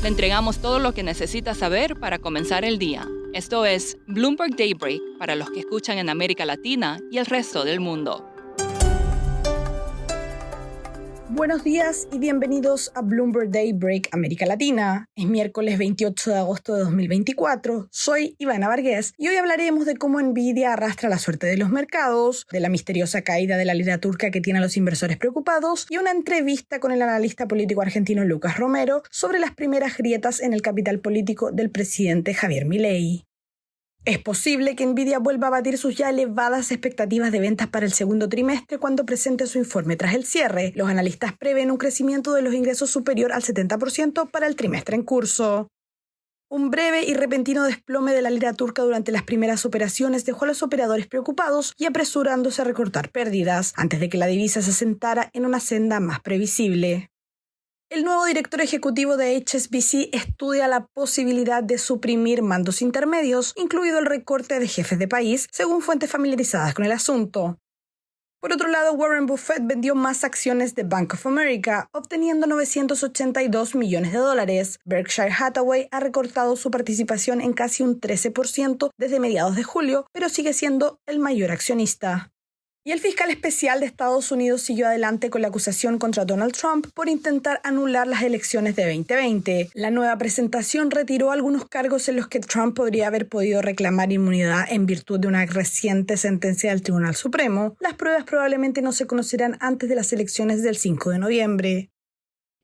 Le entregamos todo lo que necesita saber para comenzar el día. Esto es Bloomberg Daybreak para los que escuchan en América Latina y el resto del mundo. Buenos días y bienvenidos a Bloomberg Daybreak América Latina. Es miércoles 28 de agosto de 2024. Soy Ivana Varghés y hoy hablaremos de cómo Nvidia arrastra la suerte de los mercados, de la misteriosa caída de la lira turca que tiene a los inversores preocupados y una entrevista con el analista político argentino Lucas Romero sobre las primeras grietas en el capital político del presidente Javier Milei. Es posible que Nvidia vuelva a batir sus ya elevadas expectativas de ventas para el segundo trimestre cuando presente su informe tras el cierre. Los analistas prevén un crecimiento de los ingresos superior al 70% para el trimestre en curso. Un breve y repentino desplome de la lira turca durante las primeras operaciones dejó a los operadores preocupados y apresurándose a recortar pérdidas, antes de que la divisa se asentara en una senda más previsible. El nuevo director ejecutivo de HSBC estudia la posibilidad de suprimir mandos intermedios, incluido el recorte de jefes de país, según fuentes familiarizadas con el asunto. Por otro lado, Warren Buffett vendió más acciones de Bank of America, obteniendo $982 millones. Berkshire Hathaway ha recortado su participación en casi un 13% desde mediados de julio, pero sigue siendo el mayor accionista. Y el fiscal especial de Estados Unidos siguió adelante con la acusación contra Donald Trump por intentar anular las elecciones de 2020. La nueva presentación retiró algunos cargos en los que Trump podría haber podido reclamar inmunidad en virtud de una reciente sentencia del Tribunal Supremo. Las pruebas probablemente no se conocerán antes de las elecciones del 5 de noviembre.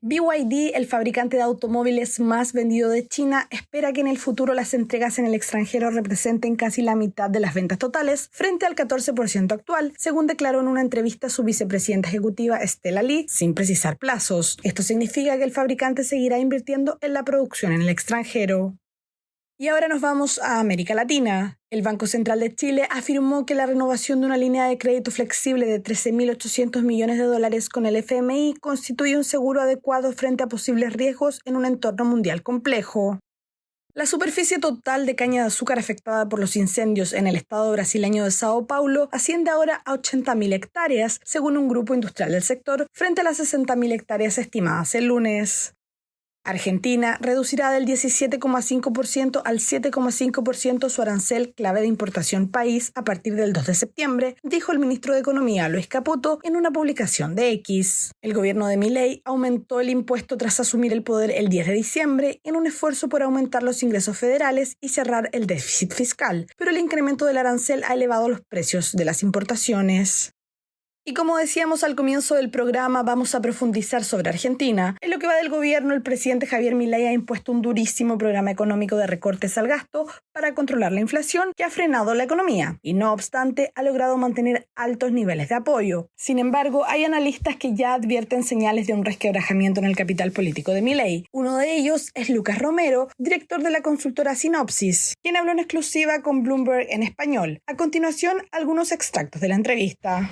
BYD, el fabricante de automóviles más vendido de China, espera que en el futuro las entregas en el extranjero representen casi la mitad de las ventas totales, frente al 14% actual, según declaró en una entrevista su vicepresidenta ejecutiva Stella Li, sin precisar plazos. Esto significa que el fabricante seguirá invirtiendo en la producción en el extranjero. Y ahora nos vamos a América Latina. El Banco Central de Chile afirmó que la renovación de una línea de crédito flexible de $13.800 millones con el FMI constituye un seguro adecuado frente a posibles riesgos en un entorno mundial complejo. La superficie total de caña de azúcar afectada por los incendios en el estado brasileño de Sao Paulo asciende ahora a 80.000 hectáreas, según un grupo industrial del sector, frente a las 60.000 hectáreas estimadas el lunes. Argentina reducirá del 17,5% al 7,5% su arancel clave de importación país a partir del 2 de septiembre, dijo el ministro de Economía Luis Caputo en una publicación de X. El gobierno de Milei aumentó el impuesto tras asumir el poder el 10 de diciembre en un esfuerzo por aumentar los ingresos federales y cerrar el déficit fiscal, pero el incremento del arancel ha elevado los precios de las importaciones. Y como decíamos al comienzo del programa, vamos a profundizar sobre Argentina. En lo que va del gobierno, el presidente Javier Milei ha impuesto un durísimo programa económico de recortes al gasto para controlar la inflación que ha frenado la economía y, no obstante, ha logrado mantener altos niveles de apoyo. Sin embargo, hay analistas que ya advierten señales de un resquebrajamiento en el capital político de Milei. Uno de ellos es Lucas Romero, director de la consultora Sinopsis, quien habló en exclusiva con Bloomberg en español. A continuación, algunos extractos de la entrevista.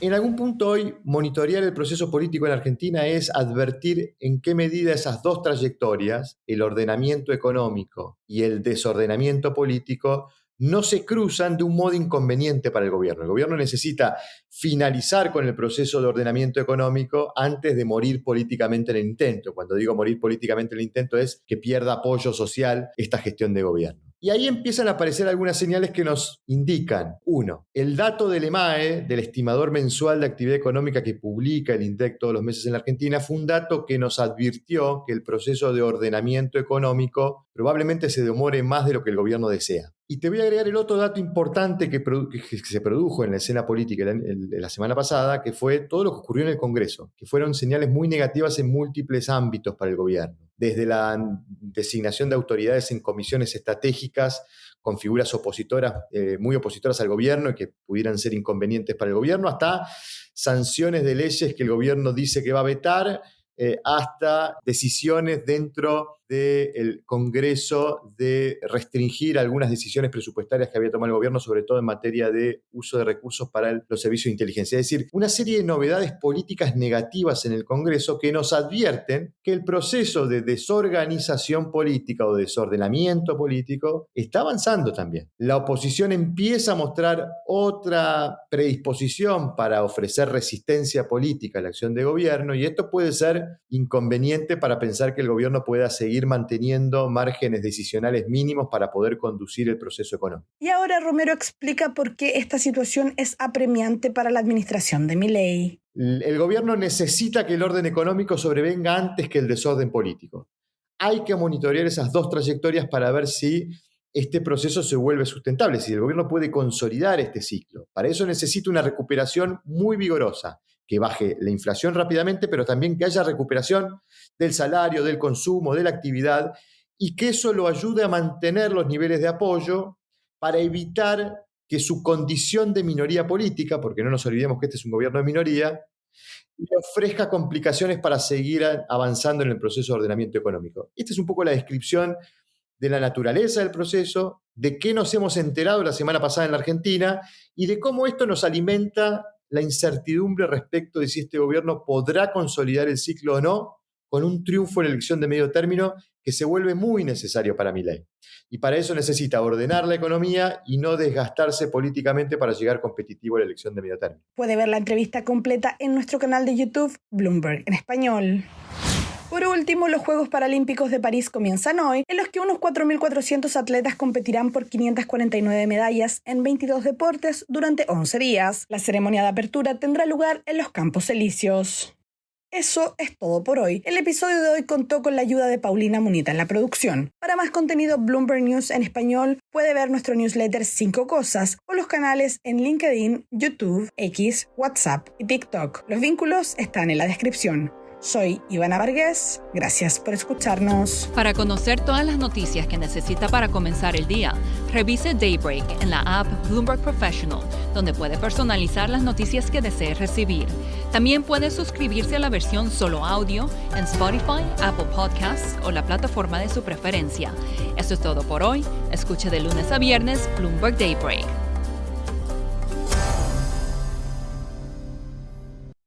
En algún punto hoy, monitorear el proceso político en Argentina es advertir en qué medida esas dos trayectorias, el ordenamiento económico y el desordenamiento político, no se cruzan de un modo inconveniente para el gobierno. El gobierno necesita finalizar con el proceso de ordenamiento económico antes de morir políticamente en el intento. Cuando digo morir políticamente en el intento es que pierda apoyo social esta gestión de gobierno. Y ahí empiezan a aparecer algunas señales que nos indican. Uno, el dato del EMAE, del estimador mensual de actividad económica que publica el INDEC todos los meses en la Argentina, fue un dato que nos advirtió que el proceso de ordenamiento económico probablemente se demore más de lo que el gobierno desea. Y te voy a agregar el otro dato importante que se produjo en la escena política la semana pasada, que fue todo lo que ocurrió en el Congreso, que fueron señales muy negativas en múltiples ámbitos para el gobierno. Desde la designación de autoridades en comisiones estratégicas con figuras opositoras, muy opositoras al gobierno y que pudieran ser inconvenientes para el gobierno, hasta sanciones de leyes que el gobierno dice que va a vetar, hasta decisiones dentro del Congreso de restringir algunas decisiones presupuestarias que había tomado el gobierno, sobre todo en materia de uso de recursos para los servicios de inteligencia. Es decir, una serie de novedades políticas negativas en el Congreso que nos advierten que el proceso de desorganización política o desordenamiento político está avanzando también. La oposición empieza a mostrar otra predisposición para ofrecer resistencia política a la acción de gobierno y esto puede ser inconveniente para pensar que el gobierno pueda seguir manteniendo márgenes decisionales mínimos para poder conducir el proceso económico. Y ahora Romero explica por qué esta situación es apremiante para la administración de Milei. El gobierno necesita que el orden económico sobrevenga antes que el desorden político. Hay que monitorear esas dos trayectorias para ver si este proceso se vuelve sustentable, si el gobierno puede consolidar este ciclo. Para eso necesita una recuperación muy vigorosa, que baje la inflación rápidamente, pero también que haya recuperación del salario, del consumo, de la actividad, y que eso lo ayude a mantener los niveles de apoyo para evitar que su condición de minoría política, porque no nos olvidemos que este es un gobierno de minoría, le ofrezca complicaciones para seguir avanzando en el proceso de ordenamiento económico. Esta es un poco la descripción de la naturaleza del proceso, de qué nos hemos enterado la semana pasada en la Argentina y de cómo esto nos alimenta la incertidumbre respecto de si este gobierno podrá consolidar el ciclo o no, con un triunfo en la elección de medio término que se vuelve muy necesario para Milei. Y para eso necesita ordenar la economía y no desgastarse políticamente para llegar competitivo a la elección de medio término. Puede ver la entrevista completa en nuestro canal de YouTube, Bloomberg en español. Por último, los Juegos Paralímpicos de París comienzan hoy, en los que unos 4.400 atletas competirán por 549 medallas en 22 deportes durante 11 días. La ceremonia de apertura tendrá lugar en los Campos Elíseos. Eso es todo por hoy. El episodio de hoy contó con la ayuda de Paulina Munita en la producción. Para más contenido Bloomberg News en español, puede ver nuestro newsletter 5 Cosas o los canales en LinkedIn, YouTube, X, WhatsApp y TikTok. Los vínculos están en la descripción. Soy Ivana Varghese, gracias por escucharnos. Para conocer todas las noticias que necesita para comenzar el día, revise Daybreak en la app Bloomberg Professional, donde puede personalizar las noticias que desee recibir. También puede suscribirse a la versión solo audio en Spotify, Apple Podcasts o la plataforma de su preferencia. Eso es todo por hoy. Escuche de lunes a viernes Bloomberg Daybreak.